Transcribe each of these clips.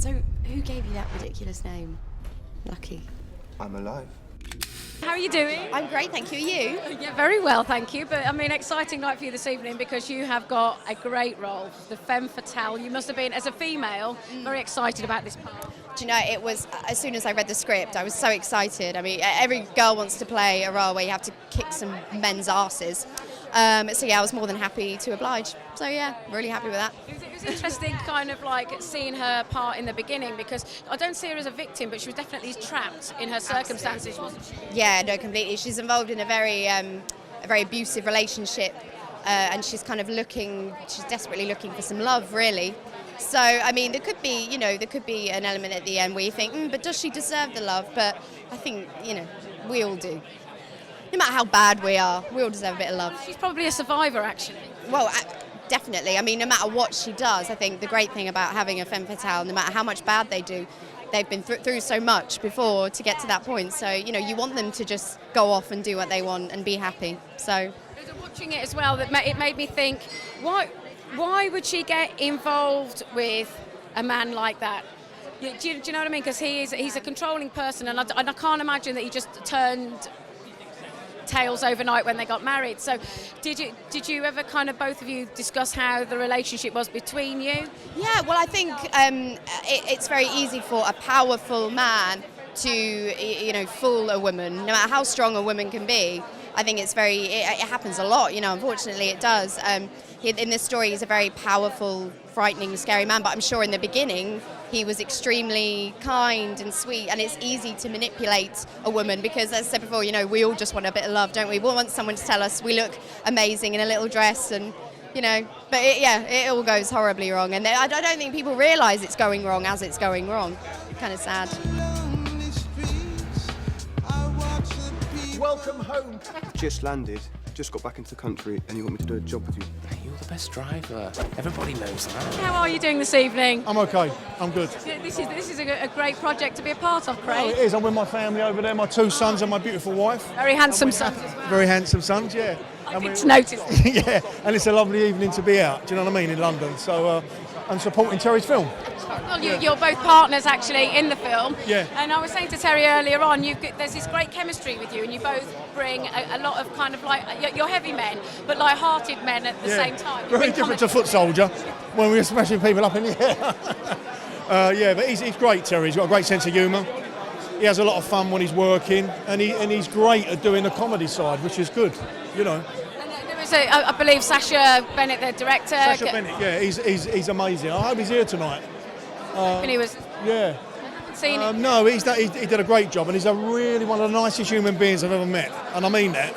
So, who gave you that ridiculous name? Lucky. I'm alive. How are you doing? I'm great, thank you. Are you? Yeah, very well, thank you. But I mean, exciting night for you this evening because you have got a great role, the femme fatale. You must have been, as a female, very excited about this part. Do you know, it was, as soon as I read the script, I was so excited. I mean, every girl wants to play a role where you have to kick some men's asses. So yeah, I was more than happy to oblige. So yeah, really happy with that. It was interesting kind of like seeing her part in the beginning because I don't see her as a victim, but she was definitely trapped in her circumstances, wasn't she? Yeah, no, completely. She's involved in a very abusive relationship and she's kind of she's desperately looking for some love, really. So, I mean, there could be an element at the end where you think, but does she deserve the love? But I think, we all do. No matter how bad we are, we all deserve a bit of love. She's probably a survivor, actually. Well, definitely. I mean, no matter what she does, I think the great thing about having a femme fatale, no matter how much bad they do, they've been through so much before to get to that point. So, you want them to just go off and do what they want and be happy. So, watching it as well, it made me think, why would she get involved with a man like that? Do you know what I mean? Because he's a controlling person, and I can't imagine that he just turned tails overnight when they got married. So did you ever kind of both of you discuss how the relationship was between you? Yeah, well, I think it's very easy for a powerful man to fool a woman, no matter how strong a woman can be. I think it happens a lot, unfortunately it does. In this story he's a very powerful, frightening, scary man, but I'm sure in the beginning he was extremely kind and sweet, and it's easy to manipulate a woman because, as I said before, we all just want a bit of love, don't we? We want someone to tell us we look amazing in a little dress, and but it all goes horribly wrong, and I don't think people realise it's going wrong as it's going wrong. Kind of sad. Welcome home. Just landed, just got back into the country, and you want me to do a job with you? You're the best driver. Everybody knows that. How are you doing this evening? I'm okay. I'm good. This is a great project to be a part of, Craig. Oh, it is. I'm with my family over there, my 2 sons and my beautiful wife. Very handsome sons as well. Very handsome sons, yeah. I did notice. Yeah, and it's a lovely evening to be out, do you know what I mean, in London. So I'm supporting Terry's film. Well, you're both partners actually in the film. Yeah. And I was saying to Terry earlier on, there's this great chemistry with you, and you both bring a lot of kind of like you're heavy men, but light-hearted men at the same time. Very different to Foot Soldier when we were smashing people up in the air. Yeah, but he's great, Terry. He's got a great sense of humour. He has a lot of fun when he's working, and he's great at doing the comedy side, which is good, And there was I believe Sacha Bennett, the director. Sacha Bennett, yeah, he's amazing. I hope he's here tonight. And he was. Yeah. I haven't seen him. No, he did a great job, and he's really one of the nicest human beings I've ever met, and I mean that.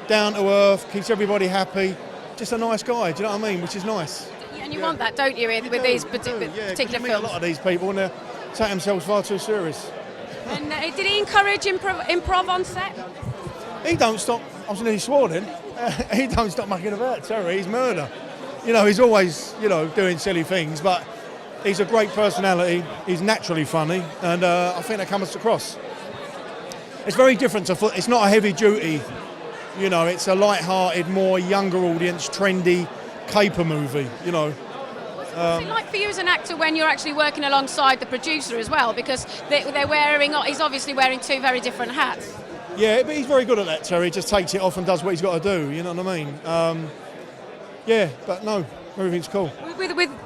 Down to earth, keeps everybody happy, just a nice guy. Do you know what I mean? Which is nice. And you want that, don't you, with these particular you meet films? a lot of these people, and they take themselves far too serious. And did he encourage improv on set? He don't stop. I was nearly swore then. He don't stop mucking about, Terry. He's murder. He's always doing silly things, but he's a great personality. He's naturally funny, and I think that comes across. It's very different to Foot. It's not a heavy duty. It's a light-hearted, more younger audience, trendy caper movie. What's it like for you as an actor when you're actually working alongside the producer as well? Because he's obviously wearing 2 very different hats. Yeah, but he's very good at that, Terry. He just takes it off and does what he's got to do, you know what I mean? Yeah, but no, everything's cool.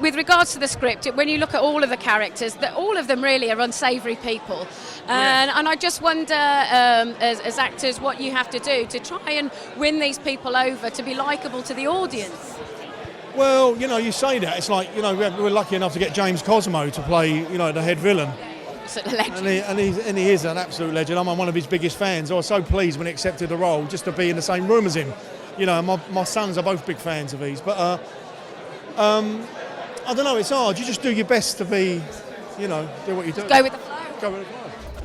With regards to the script, when you look at all of the characters, all of them really are unsavoury people. And I just wonder, as actors, what you have to do to try and win these people over to be likeable to the audience. Well, you say that. It's like, we're lucky enough to get James Cosmo to play, the head villain. And he is an absolute legend. I'm one of his biggest fans. I was so pleased when he accepted the role just to be in the same room as him. My sons are both big fans of his. But I don't know, it's hard. You just do your best to be, do what you do. Go with the flow. Go with the flow.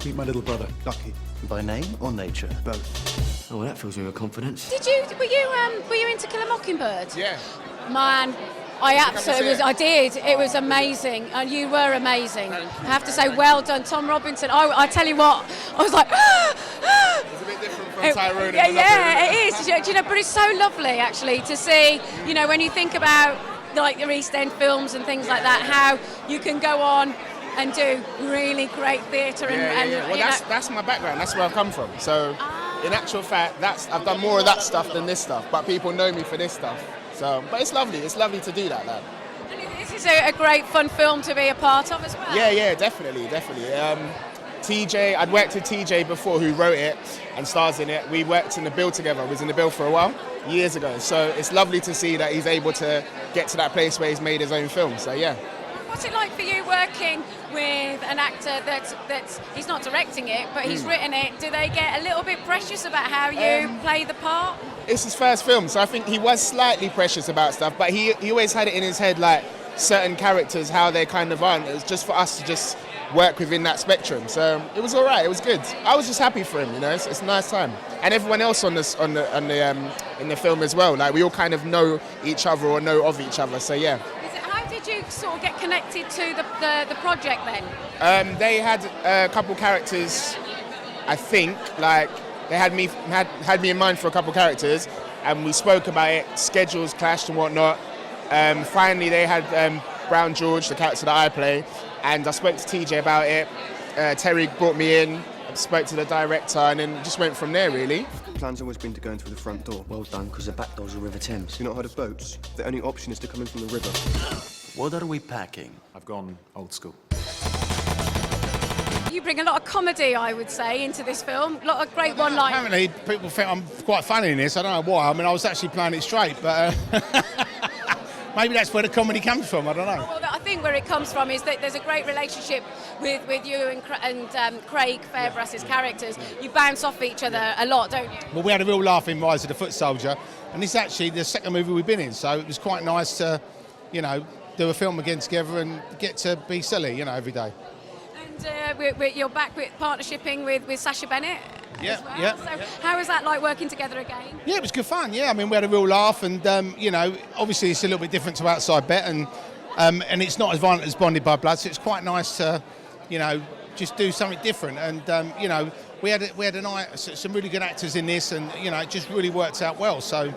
Meet my little brother, Lucky. By name or nature? Both. Oh, well, that fills me with confidence. Were you in To Kill a Mockingbird? Yeah. Man, I absolutely was. I did. It was amazing, and you were amazing. I have to say, well done, Tom Robinson. I tell you what, I was like. It's a bit different from Tyrone. Yeah, it is. But it's so lovely actually to see. When you think about like your East End films and things like that, how you can go on and do really great theatre and Well, that's my background. That's where I've come from. So, in actual fact, I've done more of that stuff than this stuff. But people know me for this stuff. So, but it's lovely. It's lovely to do that, lad. And this is a great fun film to be a part of as well. Yeah, definitely. TJ, I'd worked with TJ before, who wrote it and stars in it. We worked in the bill together. I was in the bill for a while, years ago. So it's lovely to see that he's able to get to that place where he's made his own film. So yeah. What's it like for you working with an actor that's he's not directing it, but he's written it? Do they get a little bit precious about how you play the part? It's his first film, so I think he was slightly precious about stuff, but he always had it in his head, like certain characters, how they kind of aren't. It was just for us to just work within that spectrum. So it was all right. It was good. I was just happy for him. You know, it's a nice time, and everyone else in the film as well. Like we all kind of know each other or know of each other. So yeah. How did you sort of get connected to the project then? They had a couple characters, I think, like they had me in mind for a couple characters, and we spoke about it. Schedules clashed and whatnot. Finally, they had Brown George, the character that I play, and I spoke to TJ about it. Terry brought me in, spoke to the director, and then just went from there, really. The plan's always been to go in through the front door. Well done, because the back door's the River Thames. You've not heard of boats? The only option is to come in from the river. What are we packing? I've gone old school. You bring a lot of comedy, I would say, into this film. A lot of great one-liners. Apparently, people think I'm quite funny in this. I don't know why. I mean, I was actually playing it straight, but maybe that's where the comedy comes from. I don't know. Well, I think where it comes from is that there's a great relationship with you and Craig Fairbrass's characters. You bounce off each other a lot, don't you? Well, we had a real laugh in Rise of the Foot Soldier, and it's actually the second movie we've been in, so it was quite nice to, you know, do a film again together and get to be silly, you know, every day. And you're back with partnershiping with Sacha Bennett as well. Yeah. So how was that like working together again? Yeah, it was good fun. Yeah, I mean, we had a real laugh, and you know, obviously it's a little bit different to Outside Bet, and it's not as violent as Bonded by Blood, so it's quite nice to, you know, just do something different. And you know, we had a night, some really good actors in this, and you know, it just really worked out well. So.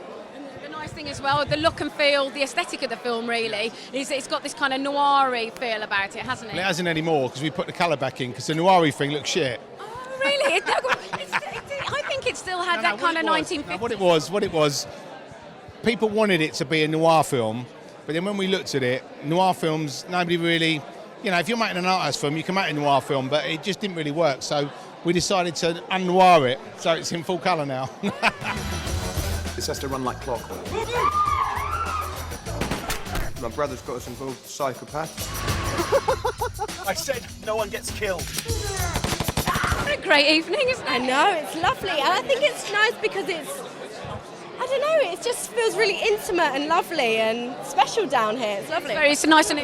Nice thing as well, the look and feel, the aesthetic of the film really, is it's got this kind of noir-y feel about it, hasn't it? Well, it hasn't anymore because we put the colour back in because the noir-y thing looks shit. Oh, really? I think it still had that kind of 1950s. No, what it was, people wanted it to be a noir film, but then when we looked at it, noir films, nobody really, you know, if you're making an art house film, you can make a noir film, but it just didn't really work. So we decided to un-noir it, so it's in full colour now. This has to run like clockwork. My brother's got us involved, psychopath. I said no one gets killed. What a great evening, isn't it? I know, it's lovely, and I think it's nice because it's, I don't know, it just feels really intimate and lovely and special down here. It's lovely. It's nice and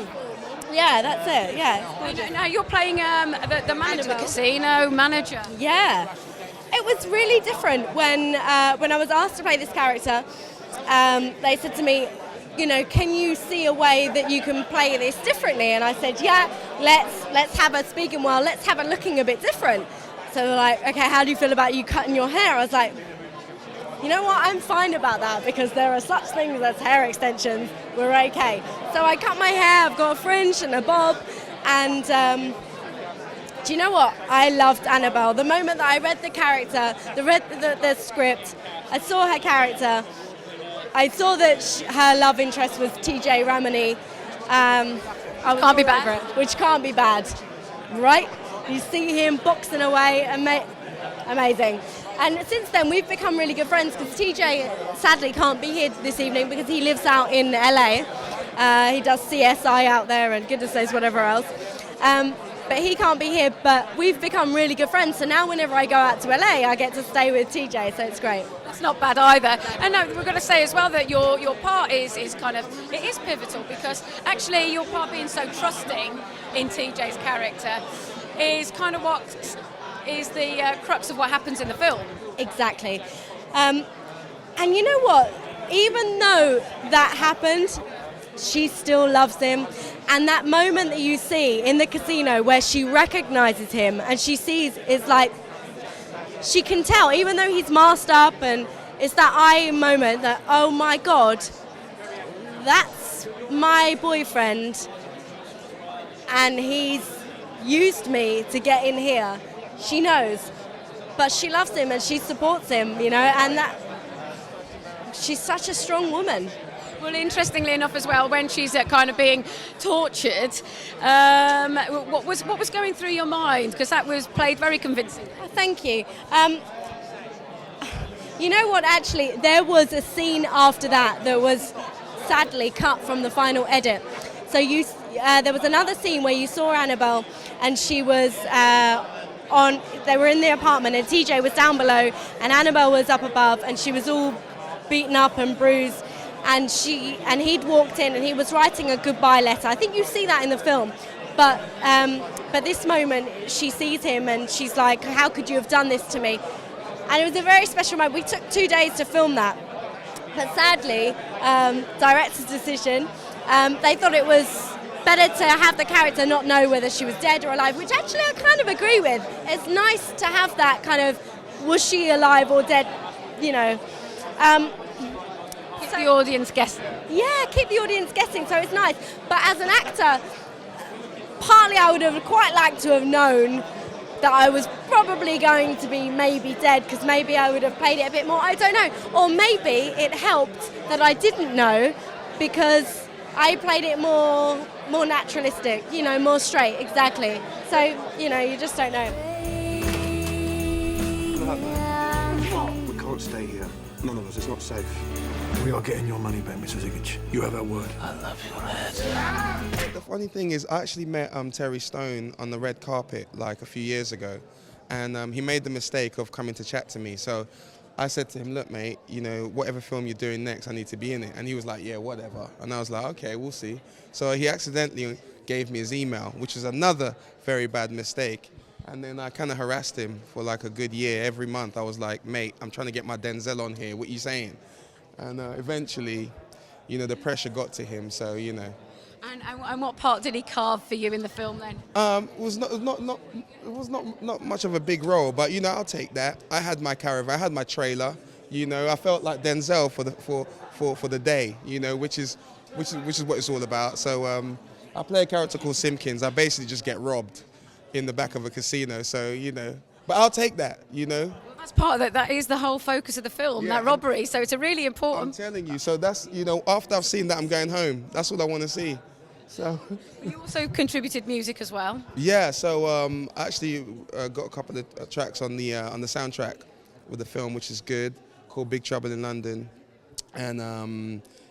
yeah, that's it. Yeah. Now you're playing the manager of the casino manager. Yeah. It was really different when I was asked to play this character. They said to me, you know, can you see a way that you can play this differently? And I said, yeah, let's have a speaking while, let's have it looking a bit different. So they're like, okay, how do you feel about you cutting your hair? I was like, you know what, I'm fine about that because there are such things as hair extensions. We're okay. So I cut my hair, I've got a fringe and a bob, and do you know what? I loved Annabelle. The moment that I read the character, read the script, I saw her character, I saw that her love interest was TJ Ramone. Can't be bad. Which can't be bad, right? You see him boxing away, amazing. And since then, we've become really good friends because TJ sadly can't be here this evening because he lives out in LA. He does CSI out there and goodness knows whatever else. But he can't be here, but we've become really good friends. So now whenever I go out to LA, I get to stay with TJ, so it's great. That's not bad either. And no, we're going to say as well that your part is kind of, it is pivotal because actually your part being so trusting in TJ's character is kind of what is the crux of what happens in the film. Exactly. And you know what? Even though that happened, she still loves him. And that moment that you see in the casino where she recognizes him and she sees, it's like, she can tell, even though he's masked up, and it's that eye moment that, oh my God, that's he's my boyfriend and he's used me to get in here, she knows. But she loves him and she supports him, you know, and that she's such a strong woman. Well, interestingly enough as well, when she's kind of being tortured, what was going through your mind? Because that was played very convincing. Oh, thank you. You know what, actually, there was a scene after that was sadly cut from the final edit. So there was another scene where you saw Annabelle and she was they were in the apartment and TJ was down below and Annabelle was up above and she was all beaten up and bruised. And he'd walked in and he was writing a goodbye letter. I think you see that in the film. But this moment, she sees him and she's like, how could you have done this to me? And it was a very special moment. We took 2 days to film that. But sadly, director's decision, they thought it was better to have the character not know whether she was dead or alive, which actually I kind of agree with. It's nice to have that kind of, was she alive or dead, you know. Keep the audience guessing. Yeah, keep the audience guessing, so it's nice. But as an actor, partly I would have quite liked to have known that I was probably going to be maybe dead, because maybe I would have played it a bit more, I don't know. Or maybe it helped that I didn't know, because I played it more naturalistic, you know, more straight, exactly. So, you know, you just don't know. We can't stay here. None of us. It's not safe. We are getting your money back, Mr. Zigic. You have our word. I love you, Red. The funny thing is, I actually met Terry Stone on the red carpet like a few years ago, and he made the mistake of coming to chat to me. So I said to him, look, mate, you know, whatever film you're doing next, I need to be in it. And he was like, yeah, whatever. And I was like, okay, we'll see. So he accidentally gave me his email, which is another very bad mistake. And then I kind of harassed him for like a good year. Every month I was like, mate, I'm trying to get my Denzel on here. What are you saying? And eventually, you know, the pressure got to him, so, you know. And what part did he carve for you in the film then? It was not much of a big role, but, you know, I'll take that. I had my caravan, I had my trailer, you know. I felt like Denzel for the day, you know, which is what it's all about. So I play a character called Simpkins. I basically just get robbed in the back of a casino, so, you know. But I'll take that, you know. That's part of it. That is the whole focus of the film, that robbery. So it's a really important. I'm telling you. So that's, you know, after I've seen that, I'm going home. That's all I want to see. So. You also contributed music as well. Yeah. So I actually got a couple of tracks on the soundtrack with the film, which is good, called Big Trouble in London. And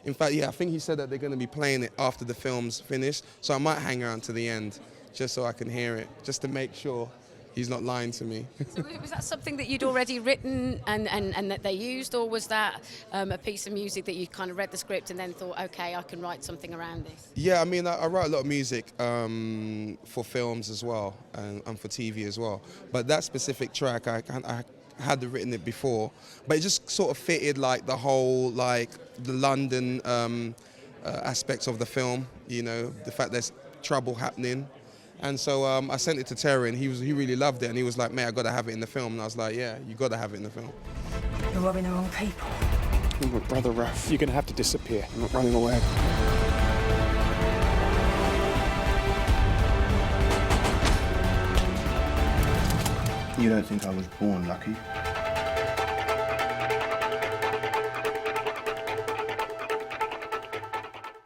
in fact, yeah, I think he said that they're going to be playing it after the film's finished. So I might hang around to the end just so I can hear it, just to make sure he's not lying to me. So was that something that you'd already written and that they used, or was that a piece of music that you kind of read the script and then thought, okay, I can write something around this? Yeah, I mean, I write a lot of music for films as well and for TV as well. But that specific track, I had written it before, but it just sort of fitted like the whole, like the London aspects of the film, you know, the fact there's trouble happening. And so I sent it to Terry, and he really loved it, and he was like, mate, I got to have it in the film. And I was like, yeah, you got to have it in the film. You're robbing the wrong people. I'm my brother, Raph. You're going to have to disappear. I'm not running away. You don't think I was born lucky?